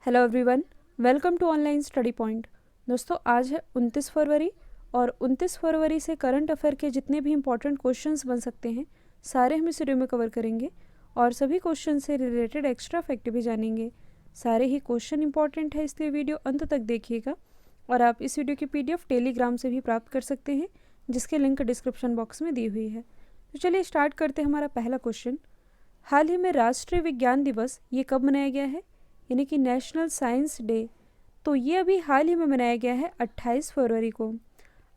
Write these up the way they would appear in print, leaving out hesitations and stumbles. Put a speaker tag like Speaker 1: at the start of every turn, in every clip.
Speaker 1: Hello everyone, welcome to online study point. दोस्तों, आज है 29 फरवरी और 29 फरवरी से करंट अफेयर के जितने भी इंपॉर्टेंट क्वेश्चंस बन सकते हैं सारे हम इस वीडियो में कवर करेंगे और सभी क्वेश्चन से रिलेटेड एक्स्ट्रा फैक्ट भी जानेंगे। सारे ही क्वेश्चन इंपॉर्टेंट है, इसलिए वीडियो अंत तक देखिएगा। और आप इस वीडियो की PDF टेलीग्राम से भी प्राप्त कर सकते हैं, जिसके लिंक डिस्क्रिप्शन बॉक्स में दी हुई है। तो चलिए स्टार्ट करते हैं। हमारा पहला क्वेश्चन, हाल ही में राष्ट्रीय विज्ञान दिवस ये कब मनाया गया है, यानी कि नेशनल साइंस डे। तो ये अभी हाल ही में मनाया गया है 28 फरवरी को।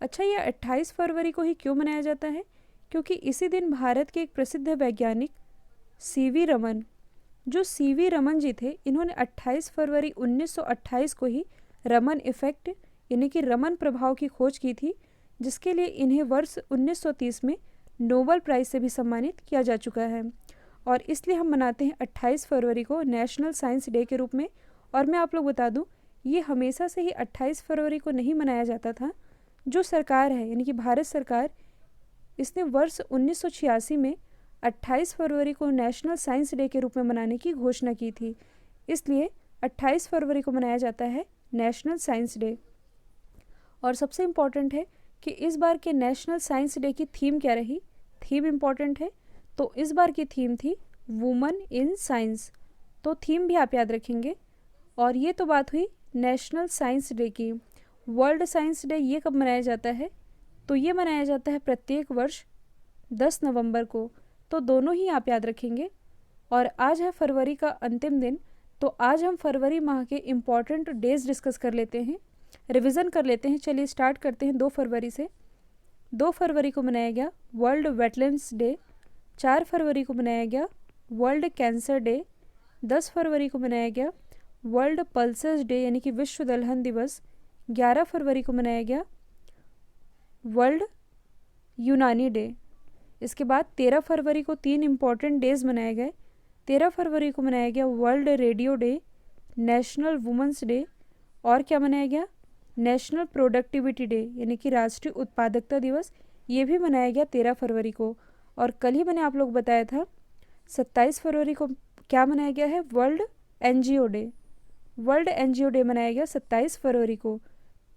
Speaker 1: अच्छा, ये 28 फरवरी को ही क्यों मनाया जाता है? क्योंकि इसी दिन भारत के एक प्रसिद्ध वैज्ञानिक CV रमन, जो CV रमन जी थे, इन्होंने 28 फरवरी 1928 को ही रमन इफेक्ट यानी कि रमन प्रभाव की खोज की थी, जिसके लिए इन्हें वर्ष 1930 में नोबेल प्राइज़ से भी सम्मानित किया जा चुका है। और इसलिए हम मनाते हैं 28 फरवरी को नेशनल साइंस डे के रूप में। और मैं आप लोग बता दूं, ये हमेशा से ही 28 फरवरी को नहीं मनाया जाता था। जो सरकार है यानी कि भारत सरकार, इसने वर्ष 1986 में 28 फरवरी को नेशनल साइंस डे के रूप में मनाने की घोषणा की थी। इसलिए 28 फरवरी को मनाया जाता है नेशनल साइंस डे। और सबसे इम्पॉर्टेंट है कि इस बार के नेशनल साइंस डे की थीम क्या रही। थीम इम्पॉर्टेंट है, तो इस बार की थीम थी वुमन इन साइंस। तो थीम भी आप याद रखेंगे। और ये तो बात हुई नेशनल साइंस डे की। वर्ल्ड साइंस डे ये कब मनाया जाता है? तो ये मनाया जाता है प्रत्येक वर्ष 10 नवंबर को। तो दोनों ही आप याद रखेंगे। और आज है फरवरी का अंतिम दिन, तो आज हम फरवरी माह के इम्पॉर्टेंट डेज डिस्कस कर लेते हैं, रिवीजन कर लेते हैं। चलिए स्टार्ट करते हैं 2 फरवरी से। 2 फरवरी को मनाया गया वर्ल्ड वेटलैंड्स डे। 4 फरवरी को मनाया गया वर्ल्ड कैंसर डे। 10 फरवरी को मनाया गया वर्ल्ड पल्सेस डे यानी कि विश्व दलहन दिवस। 11 फरवरी को मनाया गया वर्ल्ड यूनानी डे। इसके बाद 13 फरवरी को 3 इम्पॉर्टेंट डेज मनाए गए। 13 फरवरी को मनाया गया world radio day, national women's day, और क्या मनाया गया नेशनल प्रोडक्टिविटी डे यानी कि राष्ट्रीय उत्पादकता दिवस। ये भी मनाया गया 13 फरवरी को। और कल ही मैंने आप लोग बताया था 27 फरवरी को क्या मनाया गया है, world NGO day. World NGO day मनाया गया 27 फरवरी को।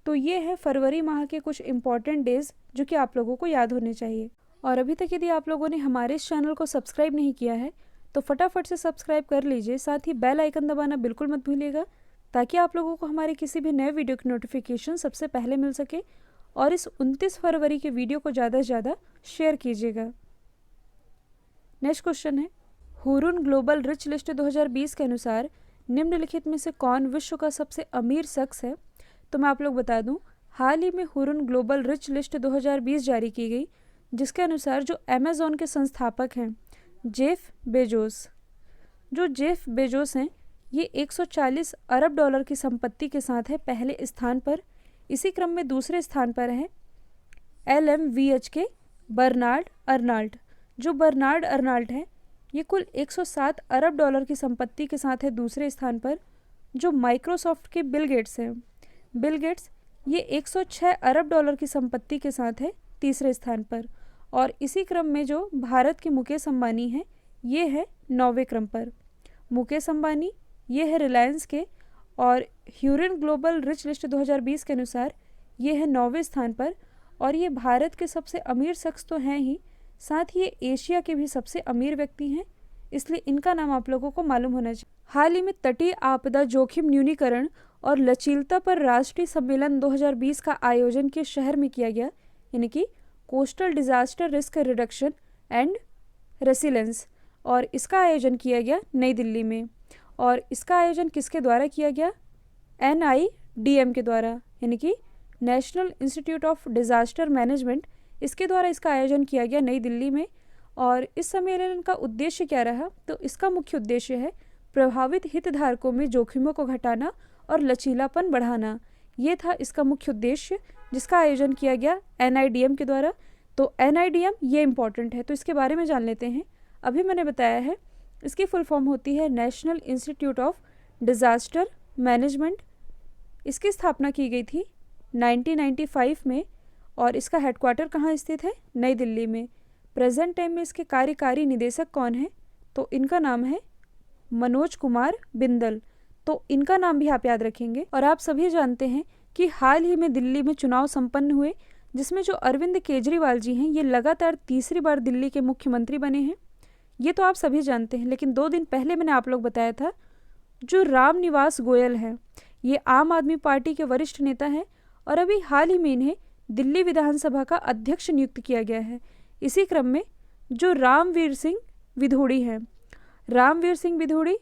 Speaker 1: तो ये है फरवरी माह के कुछ इंपॉर्टेंट डेज जो कि आप लोगों को याद होने चाहिए। और अभी तक यदि आप लोगों ने हमारे इस चैनल को सब्सक्राइब नहीं किया है तो फटाफट से सब्सक्राइब कर लीजिए। साथ ही बेल आइकन दबाना बिल्कुल मत भूलिएगा, ताकि आप लोगों को हमारे किसी भी नए वीडियो की नोटिफिकेशन सबसे पहले मिल सके। और इस 29 फरवरी के वीडियो को ज़्यादा से ज़्यादा शेयर कीजिएगा। नेक्स्ट क्वेश्चन है, हुरुन ग्लोबल रिच लिस्ट 2020 के अनुसार निम्नलिखित में से कौन विश्व का सबसे अमीर शख्स है? तो मैं आप लोग बता दूं, हाल ही में हुरुन ग्लोबल रिच लिस्ट 2020 जारी की गई, जिसके अनुसार जो अमेज़ॉन के संस्थापक हैं जेफ बेजोस, जो जेफ बेजोस हैं, ये 140 अरब डॉलर की संपत्ति के साथ है पहले स्थान पर। इसी क्रम में दूसरे स्थान पर है LMVH के बर्नार्ड अर्नाल्ट। जो बर्नार्ड अर्नाल्ट है, ये कुल 107 अरब डॉलर की संपत्ति के साथ है दूसरे स्थान पर। जो माइक्रोसॉफ्ट के बिल गेट्स हैं, बिल गेट्स, ये 106 अरब डॉलर की संपत्ति के साथ है तीसरे स्थान पर। और इसी क्रम में जो भारत के मुकेश अंबानी हैं, ये है 9वें क्रम पर। मुकेश अंबानी ये है रिलायंस के, और ह्यूरिन ग्लोबल रिच लिस्ट 2020 के अनुसार ये है 9वें स्थान पर। और ये भारत के सबसे अमीर शख्स तो हैं ही, साथ ही ये एशिया के भी सबसे अमीर व्यक्ति हैं, इसलिए इनका नाम आप लोगों को मालूम होना चाहिए। हाल ही में तटीय आपदा जोखिम न्यूनीकरण और लचीलता पर राष्ट्रीय सम्मेलन 2020 का आयोजन किस शहर में किया गया, यानी कि coastal disaster risk reduction and resilience. और इसका आयोजन किया गया नई दिल्ली में। और इसका आयोजन किसके द्वारा किया गया? NIDM के द्वारा, यानी कि national institute of disaster management, इसके द्वारा इसका आयोजन किया गया नई दिल्ली में। और इस सम्मेलन का उद्देश्य क्या रहा? तो इसका मुख्य उद्देश्य है प्रभावित हितधारकों में जोखिमों को घटाना और लचीलापन बढ़ाना। ये था इसका मुख्य उद्देश्य, जिसका आयोजन किया गया NIDM के द्वारा। तो NIDM ये इम्पॉर्टेंट है, तो इसके बारे में जान लेते हैं। अभी मैंने बताया है, इसकी फुल फॉर्म होती है national institute of disaster management. इसकी स्थापना की गई थी 1995 में, और इसका हेडक्वार्टर कहाँ स्थित है? नई दिल्ली में। प्रेजेंट टाइम में इसके कार्यकारी निदेशक कौन है? तो इनका नाम है मनोज कुमार बिंदल। तो इनका नाम भी आप याद रखेंगे। और आप सभी जानते हैं कि हाल ही में दिल्ली में चुनाव संपन्न हुए, जिसमें जो अरविंद केजरीवाल जी हैं ये लगातार तीसरी बार दिल्ली के मुख्यमंत्री बने हैं। ये तो आप सभी जानते हैं, लेकिन 2 दिन पहले मैंने आप लोग बताया था जो राम निवास गोयल हैं ये आम आदमी पार्टी के वरिष्ठ नेता हैं और अभी हाल ही में इन्हें दिल्ली विधानसभा का अध्यक्ष नियुक्त किया गया है। इसी क्रम में जो रामवीर सिंह विधोड़ी हैं, रामवीर सिंह विधोड़ी,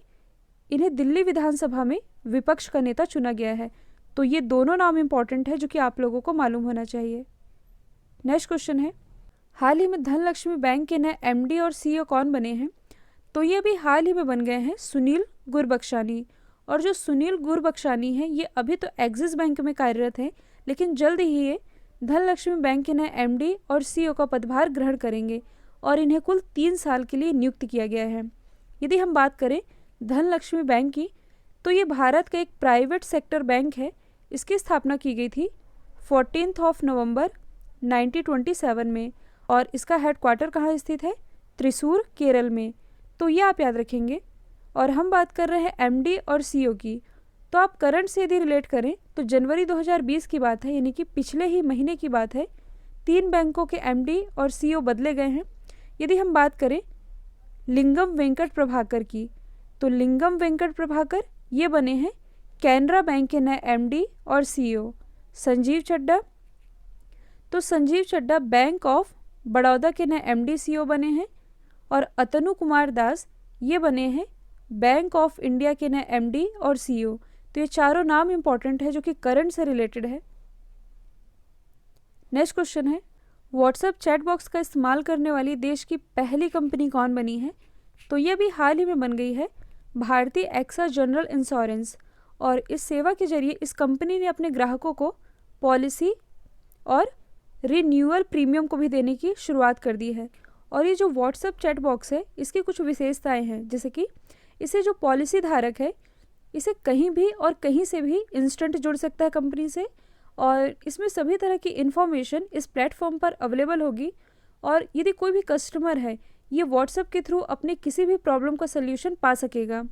Speaker 1: इन्हें दिल्ली विधानसभा में विपक्ष का नेता चुना गया है। तो ये दोनों नाम इंपॉर्टेंट है जो कि आप लोगों को मालूम होना चाहिए। नेक्स्ट क्वेश्चन है, हाल ही में धनलक्ष्मी बैंक के नए एमडी और सीईओ कौन बने हैं? तो ये भी हाल ही में बन गए हैं सुनील गुरबख्शानी। और जो सुनील गुरबख्शानी हैं ये अभी तो एक्सिस बैंक में कार्यरत हैं, लेकिन जल्द ही ये धनलक्ष्मी बैंक के नए एमडी और सीईओ का पदभार ग्रहण करेंगे और इन्हें कुल 3 साल के लिए नियुक्त किया गया है। यदि हम बात करें धनलक्ष्मी बैंक की, तो ये भारत का एक प्राइवेट सेक्टर बैंक है। इसकी स्थापना की गई थी 14 नवंबर 1927 में और इसका हेडक्वार्टर कहाँ स्थित है? त्रिशूर, केरल में। तो ये आप याद रखेंगे। और हम बात कर रहे हैं एमडी और सीईओ की, तो आप करंट से यदि रिलेट करें तो जनवरी 2020 की बात है, यानी कि पिछले ही महीने की बात है। 3 बैंकों के एमडी और सीईओ बदले गए हैं। यदि हम बात करें लिंगम वेंकट प्रभाकर की, तो लिंगम वेंकट प्रभाकर ये बने हैं कैनरा बैंक के नए एमडी और सीईओ। संजीव चड्ढा, तो संजीव चड्ढा बैंक ऑफ बड़ौदा के नए एमडी सीईओ बने हैं। और अतनु कुमार दास ये बने हैं बैंक ऑफ इंडिया के नए एमडी और सीईओ। तो ये चारों नाम इंपॉर्टेंट है जो कि करंट से रिलेटेड है। नेक्स्ट क्वेश्चन है, व्हाट्सएप चैट बॉक्स का इस्तेमाल करने वाली देश की पहली कंपनी कौन बनी है? तो ये भी हाल ही में बन गई है भारतीय एक्सा जनरल इंश्योरेंस। और इस सेवा के जरिए इस कंपनी ने अपने ग्राहकों को पॉलिसी और रिन्यूअल प्रीमियम को भी देने की शुरुआत कर दी है। और ये जो व्हाट्सएप चैट बॉक्स है इसकी कुछ विशेषताएं हैं, जैसे कि इसे जो पॉलिसी धारक है इसे कहीं भी और कहीं से भी इंस्टेंट जुड़ सकता है कंपनी से, और इसमें सभी तरह की इन्फॉर्मेशन इस प्लेटफॉर्म पर अवेलेबल होगी। और यदि कोई भी कस्टमर है ये व्हाट्सएप के थ्रू अपने किसी भी प्रॉब्लम का सल्यूशन पा सकेगा।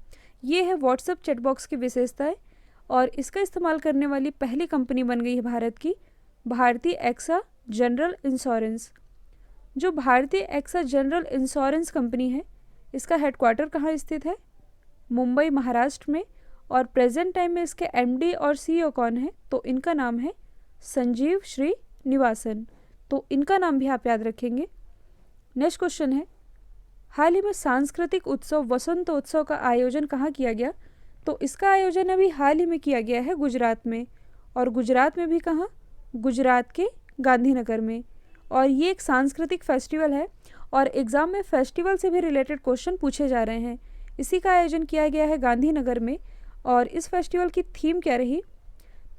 Speaker 1: ये है व्हाट्सएप चैट बॉक्स की विशेषताएं। और इसका इस्तेमाल करने वाली पहली कंपनी बन गई है भारत की भारतीय एक्सा जनरल इंश्योरेंस। जो भारतीय एक्सा जनरल इंश्योरेंस कंपनी है इसका हेडक्वार्टर कहाँ स्थित है? मुंबई, महाराष्ट्र में। और प्रेजेंट टाइम में इसके एमडी और सीईओ कौन है? तो इनका नाम है संजीव श्रीनिवासन। तो इनका नाम भी आप याद रखेंगे। नेक्स्ट क्वेश्चन है, हाल ही में सांस्कृतिक उत्सव वसंतोत्सव का आयोजन कहाँ किया गया? तो इसका आयोजन अभी हाल ही में किया गया है गुजरात में। और गुजरात में भी कहाँ? गुजरात के गांधीनगर में। और ये एक सांस्कृतिक फेस्टिवल है और एग्ज़ाम में फेस्टिवल से भी रिलेटेड क्वेश्चन पूछे जा रहे हैं। इसी का आयोजन किया गया है गांधीनगर में। और इस फेस्टिवल की थीम क्या रही?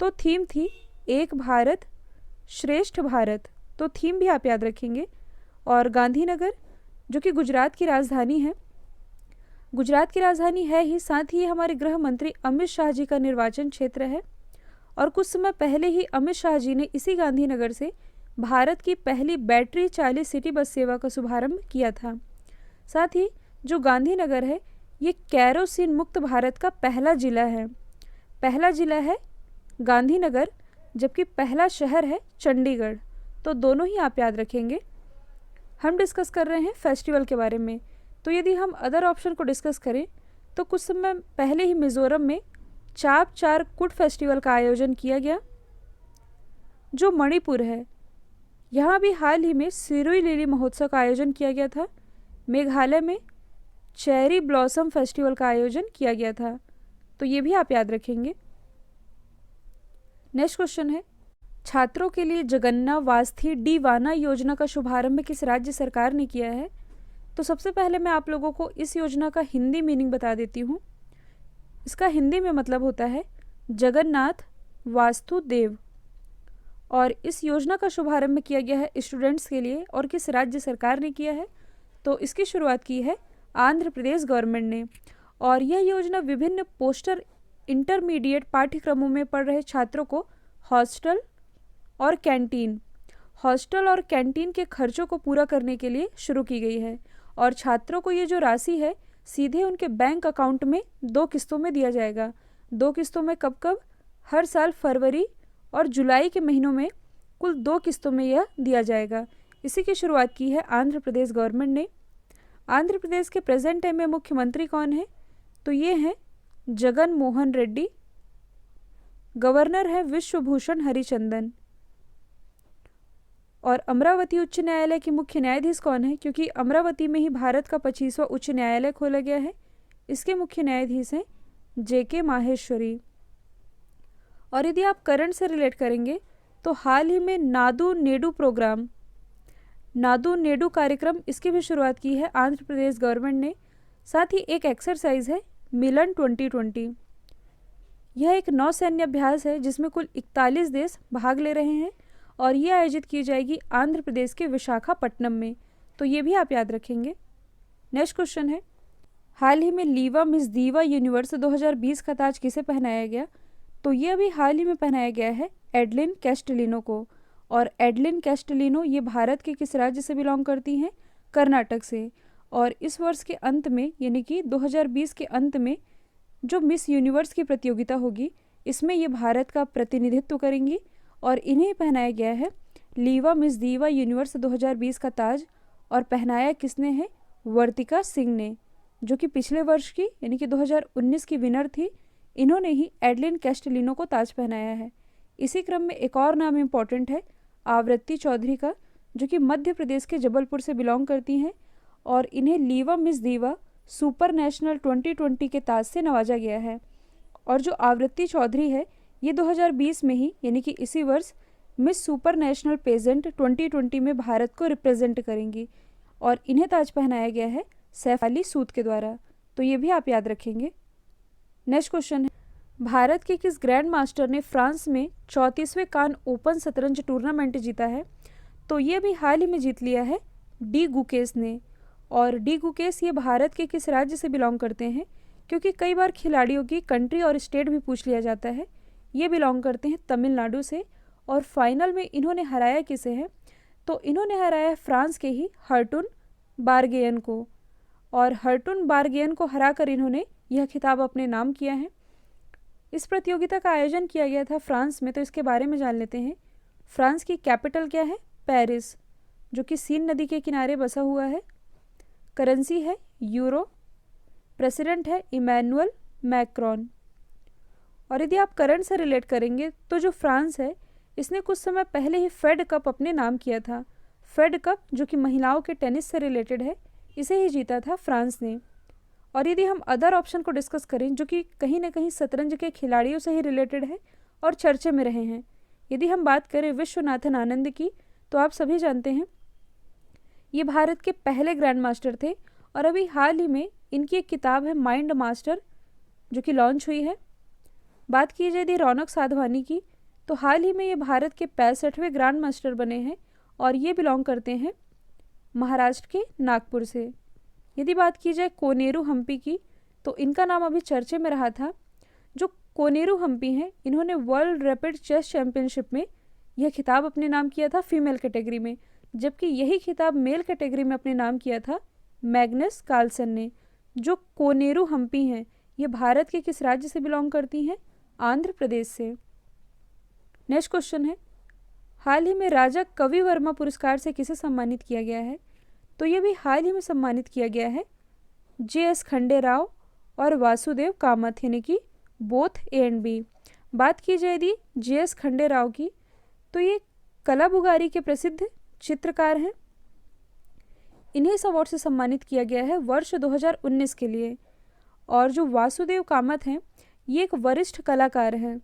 Speaker 1: तो थीम थी एक भारत श्रेष्ठ भारत। तो थीम भी आप याद रखेंगे। और गांधीनगर जो कि गुजरात की राजधानी है, गुजरात की राजधानी है ही, साथ ही हमारे गृह मंत्री अमित शाह जी का निर्वाचन क्षेत्र है। और कुछ समय पहले ही अमित शाह जी ने इसी गांधीनगर से भारत की पहली बैटरी चालित सिटी बस सेवा का शुभारंभ किया था। साथ ही जो गांधीनगर है ये कैरोसिन मुक्त भारत का पहला जिला है। पहला जिला है गांधीनगर, जबकि पहला शहर है चंडीगढ़। तो दोनों ही आप याद रखेंगे। हम डिस्कस कर रहे हैं फेस्टिवल के बारे में। तो यदि हम अदर ऑप्शन को डिस्कस करें तो कुछ समय पहले ही मिज़ोरम में चाप चार कुट फेस्टिवल का आयोजन किया गया। जो मणिपुर है यहाँ भी हाल ही में सिरुई लिली महोत्सव का आयोजन किया गया था। मेघालय में चेरी ब्लॉसम फेस्टिवल का आयोजन किया गया था। तो ये भी आप याद रखेंगे। नेक्स्ट क्वेश्चन है, छात्रों के लिए जगन्ना वास्थी डीवाना योजना का शुभारंभ किस राज्य सरकार ने किया है? तो सबसे पहले मैं आप लोगों को इस योजना का हिंदी मीनिंग बता देती हूँ। इसका हिंदी में मतलब होता है जगन्नाथ वासुदेव। और इस योजना का शुभारंभ किया गया है स्टूडेंट्स के लिए। और किस राज्य सरकार ने किया है? तो इसकी शुरुआत की है आंध्र प्रदेश गवर्नमेंट ने। और यह योजना विभिन्न पोस्टर इंटरमीडिएट पाठ्यक्रमों में पढ़ रहे छात्रों को हॉस्टल और कैंटीन के खर्चों को पूरा करने के लिए शुरू की गई है। और छात्रों को ये जो राशि है सीधे उनके बैंक अकाउंट में 2 किस्तों में दिया जाएगा। 2 किस्तों में कब कब? हर साल फरवरी और जुलाई के महीनों में कुल 2 किस्तों में यह दिया जाएगा। इसी की शुरुआत की है आंध्र प्रदेश गवर्नमेंट ने। आंध्र प्रदेश के प्रेजेंट टाइम में मुख्यमंत्री कौन है? तो ये हैं जगन मोहन रेड्डी। गवर्नर है विश्वभूषण हरिचंदन। और अमरावती उच्च न्यायालय के मुख्य न्यायाधीश कौन है? क्योंकि अमरावती में ही भारत का 25वां उच्च न्यायालय खोला गया है, इसके मुख्य न्यायाधीश हैं JK माहेश्वरी। और यदि आप करंट से रिलेट करेंगे तो हाल ही में नादू नेडू प्रोग्राम, नादू नेडू कार्यक्रम, इसकी भी शुरुआत की है आंध्र प्रदेश गवर्नमेंट ने। साथ ही एक एक्सरसाइज है मिलन 2020। यह एक नौसैन्य अभ्यास है जिसमें कुल 41 देश भाग ले रहे हैं और ये आयोजित की जाएगी आंध्र प्रदेश के विशाखापट्टनम में। तो ये भी आप याद रखेंगे। नेक्स्ट क्वेश्चन है, हाल ही में लीवा मिस दीवा यूनिवर्स 2020 का ताज किसे पहनाया गया? तो ये अभी हाल ही में पहनाया गया है एडलिन कैस्टेलिनो को। और एडलिन कैस्टेलिनो ये भारत के किस राज्य से बिलोंग करती हैं? कर्नाटक से। और इस वर्ष के अंत में यानी कि 2020 के अंत में जो मिस यूनिवर्स की प्रतियोगिता होगी इसमें ये भारत का प्रतिनिधित्व करेंगी और इन्हें पहनाया गया है लीवा मिस दीवा यूनिवर्स 2020 का ताज। और पहनाया किसने है? वर्तिका सिंह ने, जो कि पिछले वर्ष की यानी कि 2019 की विनर थी। इन्होंने ही एडलिन कैस्टेलिनो को ताज पहनाया है। इसी क्रम में एक और नाम इम्पॉर्टेंट है आवृत्ति चौधरी का, जो कि मध्य प्रदेश के जबलपुर से बिलोंग करती हैं और इन्हें लीवा मिस दीवा सुपर नेशनल 2020 के ताज से नवाजा गया है। और जो आवृत्ति चौधरी है ये 2020 में ही यानी कि इसी वर्ष मिस सुपर नेशनल पेजेंट 2020 में भारत को रिप्रेजेंट करेंगी और इन्हें ताज पहनाया गया है सैफ अली सूद के द्वारा। तो ये भी आप याद रखेंगे। नेक्स्ट क्वेश्चन है, भारत के किस ग्रैंड मास्टर ने फ्रांस में 34वें कान ओपन शतरंज टूर्नामेंट जीता है? तो ये भी हाल ही में जीत लिया है डी गुकेश ने। और डी गुकेश ये भारत के किस राज्य से बिलोंग करते हैं? क्योंकि कई बार खिलाड़ियों की कंट्री और स्टेट भी पूछ लिया जाता है। ये बिलोंग करते हैं तमिलनाडु से। और फाइनल में इन्होंने हराया किसे है? तो इन्होंने हराया है फ्रांस के ही हर्टुन बारगेयन को। और हर्टुन बारगेयन को हराकर इन्होंने यह खिताब अपने नाम किया है। इस प्रतियोगिता का आयोजन किया गया था फ्रांस में, तो इसके बारे में जान लेते हैं। फ्रांस की कैपिटल क्या है? पेरिस, जो कि सीन नदी के किनारे बसा हुआ है। करेंसी है यूरो। प्रेसिडेंट है इमैनुअल मैक्रोन। और यदि आप करंट से रिलेट करेंगे तो जो फ्रांस है इसने कुछ समय पहले ही फेड कप अपने नाम किया था। फेड कप जो कि महिलाओं के टेनिस से रिलेटेड है, इसे ही जीता था फ्रांस ने। और यदि हम अदर ऑप्शन को डिस्कस करें जो कि कहीं ना कहीं शतरंज के खिलाड़ियों से ही रिलेटेड है और चर्चे में रहे हैं, यदि हम बात करें विश्वनाथन आनंद की, तो आप सभी जानते हैं ये भारत के पहले ग्रैंड मास्टर थे। और अभी हाल ही में इनकी एक किताब है माइंड मास्टर, जो कि लॉन्च हुई है। बात की जाए यदि रौनक साधवानी की, तो हाल ही में ये भारत के 65वें ग्रैंड मास्टर बने हैं और ये बिलोंग करते हैं महाराष्ट्र के नागपुर से। यदि बात की जाए कोनेरू हम्पी की, तो इनका नाम अभी चर्चे में रहा था। जो कोनेरू हम्पी हैं इन्होंने वर्ल्ड रैपिड चेस चैंपियनशिप में यह खिताब अपने नाम किया था फीमेल कैटेगरी में, जबकि यही खिताब मेल कैटेगरी में अपने नाम किया था मैग्नस कार्लसन ने। जो कोनेरू हम्पी हैं ये भारत के किस राज्य से बिलोंग करती हैं? आंध्र प्रदेश से। नेक्स्ट क्वेश्चन है, हाल ही में राजा कवि वर्मा पुरस्कार से किसे सम्मानित किया गया है? तो ये भी हाल ही में सम्मानित किया गया है JS खंडेराव और वासुदेव कामत, यानी कि बोथ A and B। बात की जाए यदि JS खंडेराव की, तो ये कलाबुगारी के प्रसिद्ध चित्रकार हैं। इन्हें इस अवार्ड से सम्मानित किया गया है वर्ष 2019 के लिए। और जो वासुदेव कामत हैं ये एक वरिष्ठ कलाकार हैं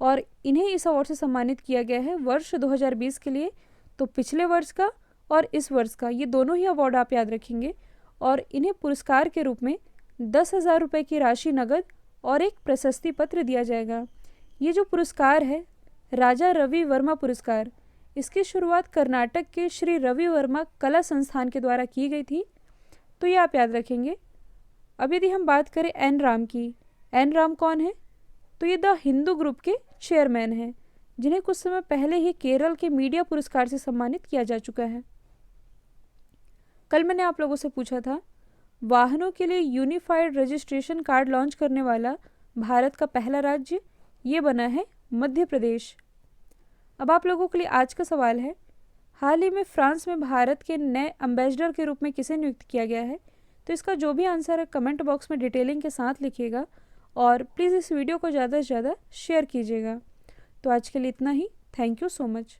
Speaker 1: और इन्हें इस अवार्ड से सम्मानित किया गया है वर्ष 2020 के लिए। तो पिछले वर्ष का और इस वर्ष का ये दोनों ही अवार्ड आप याद रखेंगे। और इन्हें पुरस्कार के रूप में 10,000 रुपये की राशि नगद और एक प्रशस्ति पत्र दिया जाएगा। ये जो पुरस्कार है राजा रवि वर्मा पुरस्कार, इसकी शुरुआत कर्नाटक के श्री रवि वर्मा कला संस्थान के द्वारा की गई थी। तो ये आप याद रखेंगे। अब यदि हम बात करें एन राम की, एन राम कौन है? तो ये द हिंदू ग्रुप के चेयरमैन हैं, जिन्हें कुछ समय पहले ही केरल के मीडिया पुरस्कार से सम्मानित किया जा चुका है। कल मैंने आप लोगों से पूछा था वाहनों के लिए यूनिफाइड रजिस्ट्रेशन कार्ड लॉन्च करने वाला भारत का पहला राज्य, ये बना है मध्य प्रदेश। अब आप लोगों के लिए आज का सवाल है, हाल ही में फ्रांस में भारत के नए एम्बेसडर के रूप में किसे नियुक्त किया गया है? तो इसका जो भी आंसर है कमेंट बॉक्स में डिटेलिंग के साथ लिखिएगा और प्लीज़ इस वीडियो को ज़्यादा से ज़्यादा शेयर कीजिएगा। तो आज के लिए इतना ही। Thank you so much.